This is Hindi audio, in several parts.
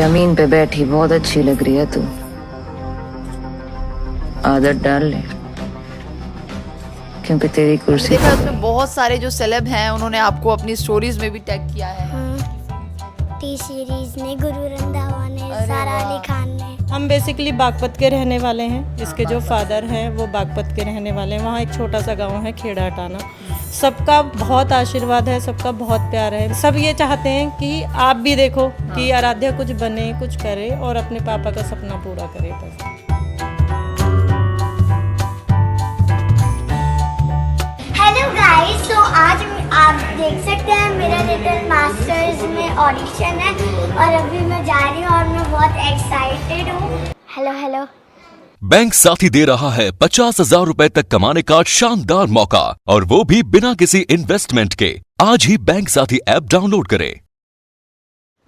जमीन पे बैठी बहुत अच्छी लग रही है तू। आदत डाल ले, क्योंकि तेरी कुर्सी देखा उसमें बहुत सारे जो सेलेब हैं उन्होंने आपको अपनी स्टोरीज में भी टैग किया है। टी सीरीज ने, गुरु रंधावा ने, अरे सारा वाह। अली खान ने। हम बेसिकली बागपत के रहने वाले हैं। इसके जो फादर हैं वो बागपत के रहने वाले हैं। वहाँ एक छोटा सा गांव है खेड़ा हटाना। सबका बहुत आशीर्वाद है, सबका बहुत प्यार है। सब ये चाहते हैं कि आप भी देखो कि आराध्या कुछ बने, कुछ करे और अपने पापा का सपना पूरा करे बस। हेलो गाइस, तो आज आप देख सकते हैं मेरा लिटिल मास्टर्स में ऑडिशन है और अभी मैं जा रही हूँ और मैं बहुत एक्साइटेड हूँ। Hello hello. बैंक साथी दे रहा है 50,000 रुपए तक कमाने का शानदार मौका, और वो भी बिना किसी इन्वेस्टमेंट के। आज ही बैंक साथी ऐप डाउनलोड करें।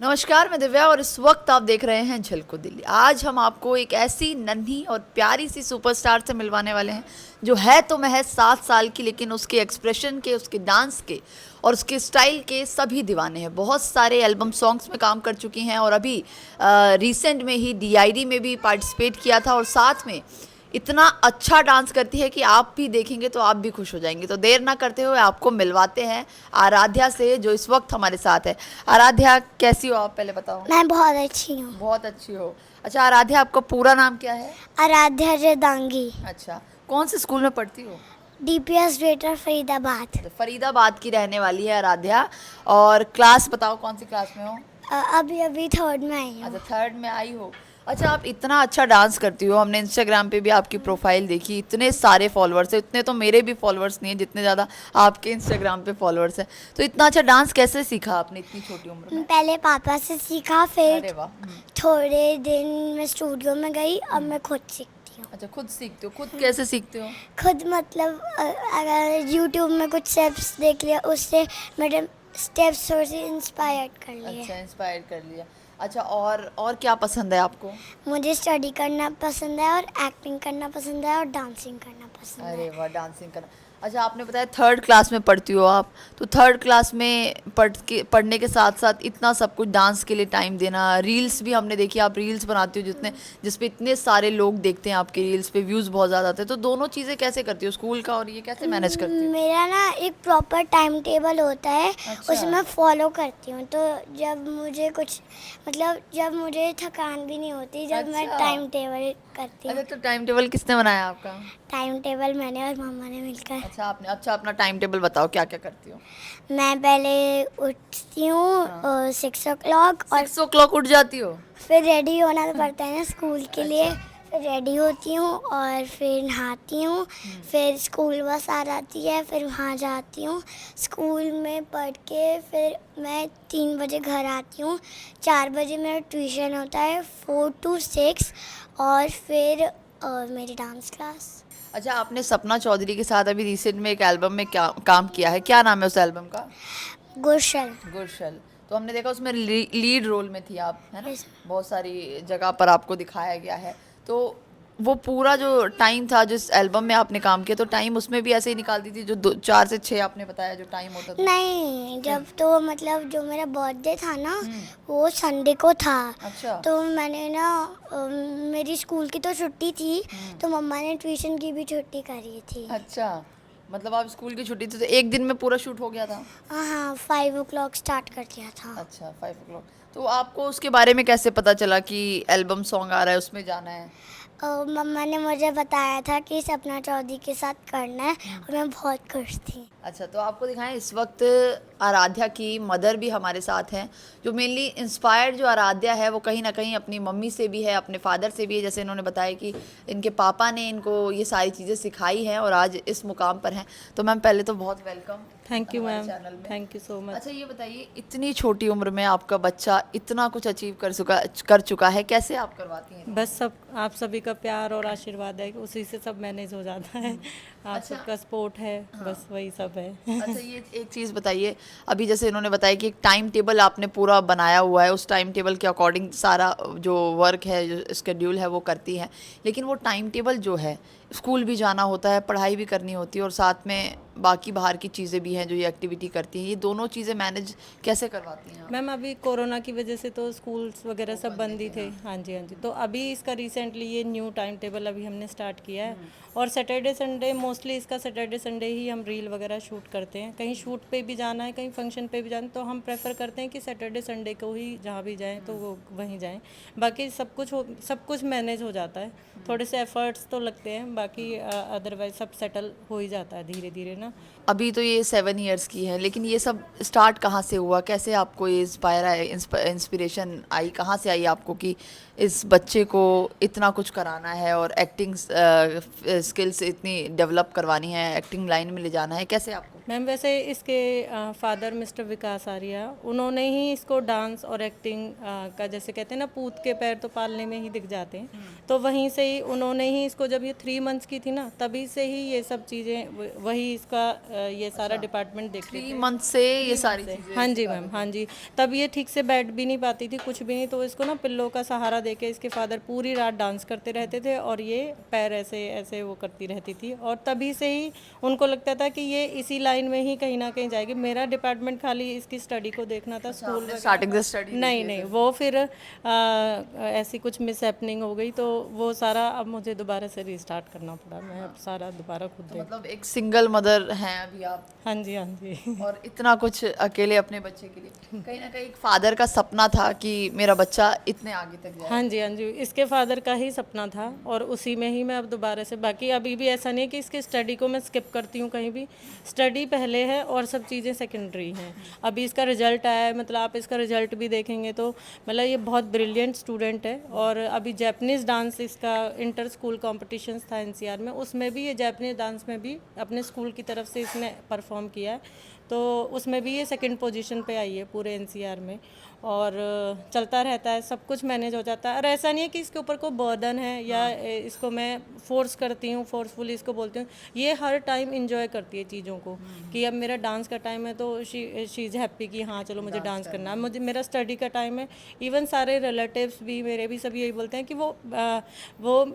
नमस्कार, मैं दिव्या और इस वक्त आप देख रहे हैं झलको दिल्ली। आज हम आपको एक ऐसी नन्ही और प्यारी सी सुपरस्टार से मिलवाने वाले हैं जो है तो महज 7 साल की, लेकिन उसके एक्सप्रेशन के, उसके डांस के और उसके स्टाइल के सभी दीवाने हैं। बहुत सारे एल्बम सॉन्ग्स में काम कर चुकी हैं और अभी रिसेंट में ही DID में भी पार्टिसिपेट किया था और साथ में इतना अच्छा डांस करती है कि आप भी देखेंगे तो आप भी खुश हो जाएंगे। तो देर ना करते हुए आपको मिलवाते हैं आराध्या से, जो इस वक्त हमारे साथ है। आराध्या, कैसी हो आप, पहले बताओ। मैं बहुत अच्छी हूँ। बहुत अच्छी हो। अच्छा आराध्या, आपका पूरा नाम क्या है? आराध्या जदांगी। अच्छा, कौन से स्कूल में पढ़ती हो? DPS greater Faridabad. फरीदाबाद की रहने वाली है आराध्या। और क्लास बताओ, कौन सी क्लास में हो? अभी 3rd में आई हूँ। अच्छा, 3rd में आई हो। अच्छा, आप इतना अच्छा डांस करती हो, हमने इंस्टाग्राम पे भी आपकी प्रोफाइल देखी, इतने सारे फॉलोअर्स हैं। इतने तो मेरे भी फॉलोअर्स नहीं है जितने ज़्यादा आपके इंस्टाग्राम पे फॉलोअर्स हैं। तो इतना अच्छा डांस कैसे सीखा आपने इतनी छोटी उम्र में? पहले पापा से सीखा, फिर अरे वाह। थोड़े दिन मैं स्टूडियो में गई, अब मैं खुद सीखती हूँ। अच्छा, खुद सीखते हो? खुद कैसे सीखते हो? खुद मतलब अगर यूट्यूब में कुछ स्टेप्स देख लिया, उससे मेरे स्टेप्स थोड़े से इंस्पायर्ड कर लिए। अच्छा, इंस्पायर कर लिया। अच्छा, और क्या पसंद है आपको? मुझे स्टडी करना पसंद है और एक्टिंग करना पसंद है और डांसिंग करना पसंद है। अरे वाह, डांसिंग करना। अच्छा, आपने बताया 3rd क्लास में पढ़ती हो आप, तो 3rd क्लास में पढ़ने के साथ साथ इतना सब कुछ डांस के लिए टाइम देना, रील्स भी हमने देखी, आप रील्स बनाती हो जिस पे इतने सारे लोग देखते हैं आपके रील्स पे, व्यूज़ बहुत ज़्यादा आते हैं। तो दोनों चीज़ें कैसे करती हो, स्कूल का और ये कैसे मैनेज करती हो? मेरा ना एक प्रॉपर टाइम टेबल होता है। अच्छा। उसे मैं फॉलो करती हूँ। तो जब मुझे कुछ जब मुझे थकान भी नहीं होती, जब मैं अच्छा। टाइम टेबल करती हूँ। अच्छा, तो टाइम टेबल किसने बनाया आपका? टाइम टेबल मैंने और मम्मा ने मिलकर। अच्छा, आपने। अच्छा, अपना टाइम टेबल बताओ, क्या क्या करती हो? मैं पहले उठती हूँ 6 o'clock और 6 o'clock उठ जाती हो? फिर रेडी होना तो पड़ता है ना स्कूल के लिए। फिर रेडी होती हूँ और फिर नहाती हूँ। फिर स्कूल बस आ जाती है, फिर वहाँ जाती हूँ। स्कूल में पढ़ के फिर मैं 3 बजे घर आती हूँ। 4 बजे मेरा ट्यूशन होता है 4 to 6 और फिर मेरी डांस क्लास। अच्छा, आपने सपना चौधरी के साथ अभी रिसेंट में एक एल्बम में क्या काम किया है, क्या नाम है उस एल्बम का? गुरशल। गुरशल। तो हमने देखा उसमें लीड रोल में थी आप, है ना? Yes. बहुत सारी जगह पर आपको दिखाया गया है। तो वो पूरा जो टाइम था जिस एल्बम में आपने काम किया, तो टाइम उसमें भी ऐसे ही निकालती थी जो 4 से 6 आपने बताया जो टाइम होता था? नहीं, जब तो मतलब जो मेरा बर्थडे था ना, वो संडे को था। अच्छा। तो मैंने ना मेरी स्कूल की तो छुट्टी थी, तो मम्मा ने ट्यूशन की भी छुट्टी करी थी। अच्छा, मतलब आप स्कूल की छुट्टी थी तो एक दिन में पूरा शूट हो गया था? हाँ, 5 o'clock स्टार्ट कर दिया था। अच्छा, 5 o'clock। तो आपको उसके बारे में कैसे पता चला कि एल्बम सॉन्ग आ रहा है, उसमें जाना है? मम्मा ने मुझे बताया था कि सपना चौधरी के साथ करना है और मैं बहुत खुश थी। अच्छा, तो आपको दिखाएं, इस वक्त आराध्या की मदर भी हमारे साथ हैं, जो मेनली इंस्पायर्ड जो आराध्या है वो कहीं ना कहीं अपनी मम्मी से भी है, अपने फादर से भी है। जैसे इन्होंने बताया कि इनके पापा ने इनको ये सारी चीज़ें सिखाई हैं और आज इस मुकाम पर हैं। तो मैम, पहले तो बहुत वेलकम। थैंक यू हमारे मैम, चैनल में। Thank you so much. अच्छा, ये बताइए, इतनी छोटी उम्र में आपका बच्चा इतना कुछ अचीव कर चुका है, कैसे आप करवाती हैं? बस सब आप सभी का प्यार और आशीर्वाद है, उसी से सब मैनेज हो जाता है। आप अच्छा। सबका सपोर्ट है, बस वही सब है। अच्छा, ये एक चीज़ बताइए, अभी जैसे इन्होंने बताया कि एक टाइम टेबल आपने पूरा बनाया हुआ है, उस टाइम टेबल के अकॉर्डिंग सारा जो वर्क है, जो स्केड्यूल है वो करती हैं, लेकिन वो टाइम टेबल जो है, स्कूल भी जाना होता है, पढ़ाई भी करनी होती है और साथ में बाकी बाहर की चीज़ें भी हैं जो ये एक्टिविटी करती हैं, ये दोनों चीज़ें मैनेज कैसे करवाती हैं आप? मैम अभी कोरोना की वजह से तो स्कूल्स वगैरह सब बंद ही थे। हाँ जी, हाँ जी। तो अभी इसका रिसेंटली ये न्यू टाइम टेबल अभी हमने स्टार्ट किया है और सैटरडे संडे मोस्टली इसका सैटरडे संडे ही हम रील वगैरह शूट करते हैं। कहीं शूट पे भी जाना है, कहीं फंक्शन पे भी जाना है तो हम प्रेफर करते हैं कि सैटरडे संडे को ही जहाँ भी जाएँ तो वो वहीं जाएँ। बाकी सब कुछ मैनेज हो जाता है, थोड़े से एफर्ट्स तो लगते हैं, बाकी अदरवाइज सब सेटल हो ही जाता है धीरे धीरे ना। अभी तो ये 7 इयर्स की है, लेकिन ये सब स्टार्ट कहाँ से हुआ, कैसे आपको ये इंस्पिरेशन आई, कहाँ से आई आपको कि इस बच्चे को इतना कुछ कराना है और एक्टिंग स्किल्स इतनी डेवलप करवानी है, एक्टिंग लाइन में ले जाना है, कैसे आपको? मैम वैसे इसके फादर मिस्टर विकास आर्या, उन्होंने ही इसको डांस और एक्टिंग का, जैसे कहते हैं ना पूत के पैर तो पालने में ही दिख जाते हैं, तो वहीं से ही उन्होंने ही इसको, जब ये 3 मंथ्स की थी ना तभी से ही ये सब चीज़ें वही इसका ये सारा डिपार्टमेंट देखते 3 मंथ से ये सारी थे। चीज़ें? हाँ जी मैम, हाँ जी। तब ये ठीक से बैठ भी नहीं पाती थी, कुछ भी नहीं, तो इसको ना पिल्लो का सहारा देके इसके फादर पूरी रात डांस करते रहते थे और ये पैर ऐसे ऐसे वो करती रहती थी और तभी से ही उनको लगता था कि ये इसी लाइन में ही कहीं ना कहीं जाएगी। मेरा डिपार्टमेंट खाली इसकी स्टडी को देखना था, स्कूल स्टार्टिंग से स्टडी? नहीं, वो फिर ऐसी कुछ मिस हैपनिंग हो गई तो वो सारा अब मुझे दोबारा से रिस्टार्ट करना पड़ा। मैं अब सारा दोबारा खुद देख। मतलब एक सिंगल मदर हैं अभी आप? हाँ जी, हाँ जी। और इतना कुछ अकेले अपने बच्चे के लिए, कहीं ना कहीं एक फादर का सपना था कि मेरा बच्चा इतने आगे तक जाए। हाँ जी, हाँ जी, इसके फादर का ही सपना था और उसी में ही मैं अब दोबारा से, बाकी अभी भी ऐसा नहीं कि इसके स्टडी को मैं स्किप करती हूँ कहीं भी, स्टडी पहले है और सब चीज़ें सेकेंडरी हैं। अभी इसका रिजल्ट आया है, मतलब आप इसका रिजल्ट भी देखेंगे तो मतलब ये बहुत ब्रिलियंट स्टूडेंट है और अभी जैपनीज़ डांस इसका इंटर स्कूल कॉम्पिटिशन्स था NCR में, उसमें भी ये जैपनीज़ डांस में भी अपने स्कूल की तरफ से इसने परफॉर्म किया है, तो उसमें भी ये 2nd पोजीशन पे आई है पूरे NCR में और चलता रहता है, सब कुछ मैनेज हो जाता है। और ऐसा नहीं है कि इसके ऊपर कोई बर्डन है या इसको मैं फोर्स करती हूँ, फोर्सफुली इसको बोलती हूँ, ये हर टाइम इंजॉय करती है चीज़ों को कि अब मेरा डांस का टाइम है तो शी इज़ हैप्पी कि हाँ चलो मुझे डांस करना है, मुझे मेरा स्टडी का टाइम है। इवन सारे रिलेटिव्स भी मेरे भी सब यही बोलते हैं कि वो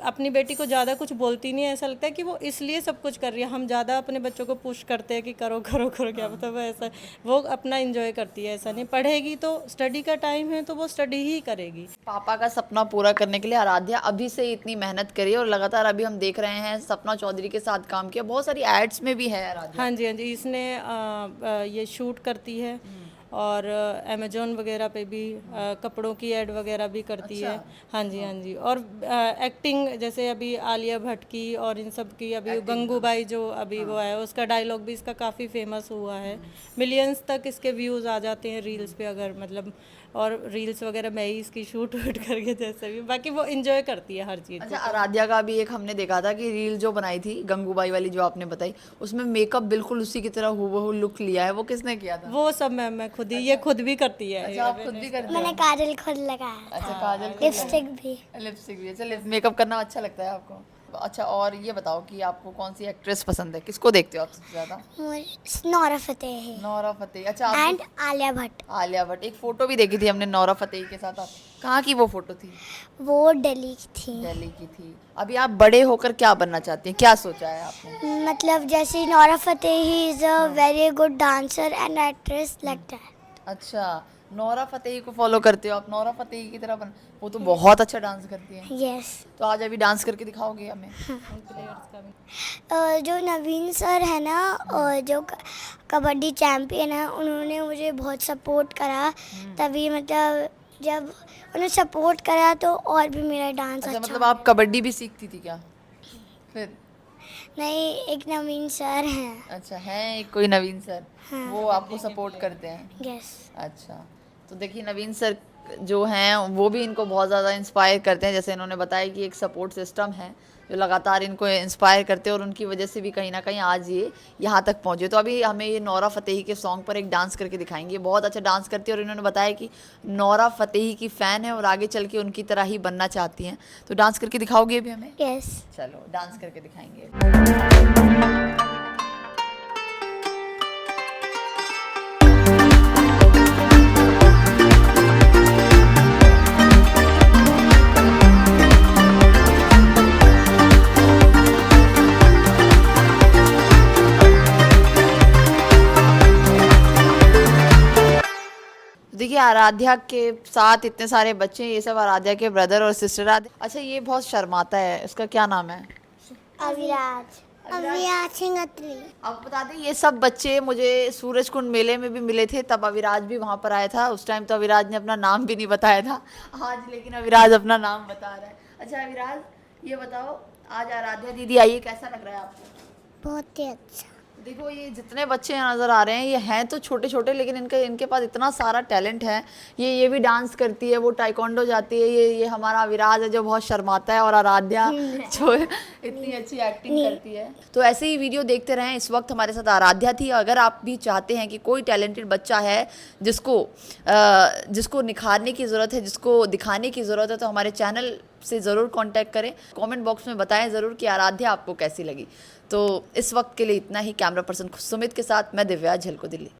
अपनी बेटी को ज़्यादा कुछ बोलती नहीं है, ऐसा लगता है कि वो इसलिए सब कुछ कर रही है। हम ज़्यादा अपने बच्चों को पुश करते हैं कि करो करो करो, क्या मतलब ऐसा, वो अपना इंजॉय करती है, ऐसा नहीं। पढ़ेगी तो स्टडी का टाइम है तो वो स्टडी ही करेगी। पापा का सपना पूरा करने के लिए आराध्या अभी से इतनी मेहनत करी और लगातार अभी हम देख रहे हैं सपना चौधरी के साथ काम किया, बहुत सारी एड्स में भी है आराध्या। हाँ जी, हाँ जी, इसने ये शूट करती है और अमेजोन वगैरह पे भी कपड़ों की ऐड वगैरह भी करती है। हाँ जी, हाँ जी। और एक्टिंग जैसे अभी आलिया भट्ट की और इन सब की, अभी गंगूबाई जो अभी वो है उसका डायलॉग भी इसका काफ़ी फेमस हुआ है, मिलियंस तक इसके व्यूज़ आ जाते हैं रील्स पे, अगर मतलब, और रील्स वगैरह मैं ही इसकी शूट वूट करके जैसे भी, बाकी वो इंजॉय करती है हर चीज़। अच्छा, आराध्या का भी एक हमने देखा था कि रील जो बनाई थी गंगूबाई वाली जो आपने बताई, उसमें मेकअप बिल्कुल उसी की तरह हूबहू लुक लिया है, वो किसने किया था? वो सब मैं खुद ही, ये खुद भी करती है। अच्छा, आप खुद भी करते मैंने हैं? काजल खुद लगाया, अच्छा, काजल, लिपस्टिक भी। लिपस्टिक भी। अच्छा, मेकअप करना अच्छा लगता है आपको? अच्छा, और ये बताओ कि आपको कौन सी एक्ट्रेस पसंद है, किसको देखते हो आप सबसे ज़्यादा? मुझे नोरा फतेही नोरा फतेही। अच्छा, एंड आलिया भट्ट। आलिया भट्ट। एक फोटो भी देखी थी हमने नोरा फतेही के साथ, आप कहाँ की वो फोटो थी? वो दिल्ली की थी। दिल्ली की थी। अभी आप बड़े होकर क्या बनना चाहती हैं, क्या सोचा है आपने? मतलब जैसे Nora Fatehi is a very good dancer and actress like that. अच्छा, नोरा फतेही को फॉलो करते हो आप, नोरा फतेही की तरह बन, वो तो बहुत अच्छा डांस करती है। यस। तो आज अभी डांस करके दिखाओगे हमें? जो नवीन सर है ना, जो कबड्डी चैम्पियन है, उन्होंने मुझे बहुत सपोर्ट करा, तभी मतलब जब उन्होंने सपोर्ट करा तो और भी मेरा डांस अच्छा, अच्छा। मतलब आप कबड्डी भी सीखती थी क्या फिर? नहीं, एक नवीन सर हैं। अच्छा, हैं एक कोई नवीन सर, वो आपको सपोर्ट करते हैं? यस। अच्छा, तो देखिए नवीन सर जो हैं वो भी इनको बहुत ज़्यादा इंस्पायर करते हैं, जैसे इन्होंने बताया कि एक सपोर्ट सिस्टम है जो लगातार इनको इंस्पायर करते हैं और उनकी वजह से भी कहीं ना कहीं आज ये यहाँ तक पहुँचे। तो अभी हमें ये नोरा फतेही के सॉन्ग पर एक डांस करके दिखाएंगे, बहुत अच्छा डांस करती है और इन्होंने बताया कि नोरा फतेही की फ़ैन है और आगे चल के उनकी तरह ही बनना चाहती हैं। तो डांस करके दिखाओगे अभी हमें? यस। चलो डांस करके दिखाएंगे। देखिए आराध्या के साथ इतने सारे बच्चे हैं, ये सब आराध्या के ब्रदर और सिस्टर। अच्छा ये बहुत शर्माता है, इसका क्या नाम है? अविराज सिंह अत्री। अब बता दें ये सब बच्चे मुझे सूरज कुंड मेले में भी मिले थे, तब अविराज भी वहाँ पर आया था। उस टाइम तो अविराज ने अपना नाम भी नहीं बताया था, आज लेकिन अविराज अपना नाम बता रहा है। अच्छा अविराज ये बताओ, आज आराध्या दीदी आई है, कैसा लग रहा है आपको? बहुत ही अच्छा। देखो ये जितने बच्चे नज़र आ रहे हैं ये हैं तो छोटे छोटे, लेकिन इनके पास इतना सारा टैलेंट है। ये भी डांस करती है, वो टाइकोंडो जाती है। ये हमारा अविराज है जो बहुत शर्माता है, और आराध्या जो इतनी अच्छी एक्टिंग करती है। तो ऐसे ही वीडियो देखते रहें। इस वक्त हमारे साथ आराध्या थी। अगर आप भी चाहते हैं कि कोई टैलेंटेड बच्चा है जिसको निखारने की ज़रूरत है, जिसको दिखाने की ज़रूरत है, तो हमारे चैनल से ज़रूर कांटेक्ट करें। कमेंट बॉक्स में बताएं ज़रूर कि आराध्या आपको कैसी लगी। तो इस वक्त के लिए इतना ही। कैमरा पर्सन सुमित के साथ मैं दिव्या, झलको दिल्ली।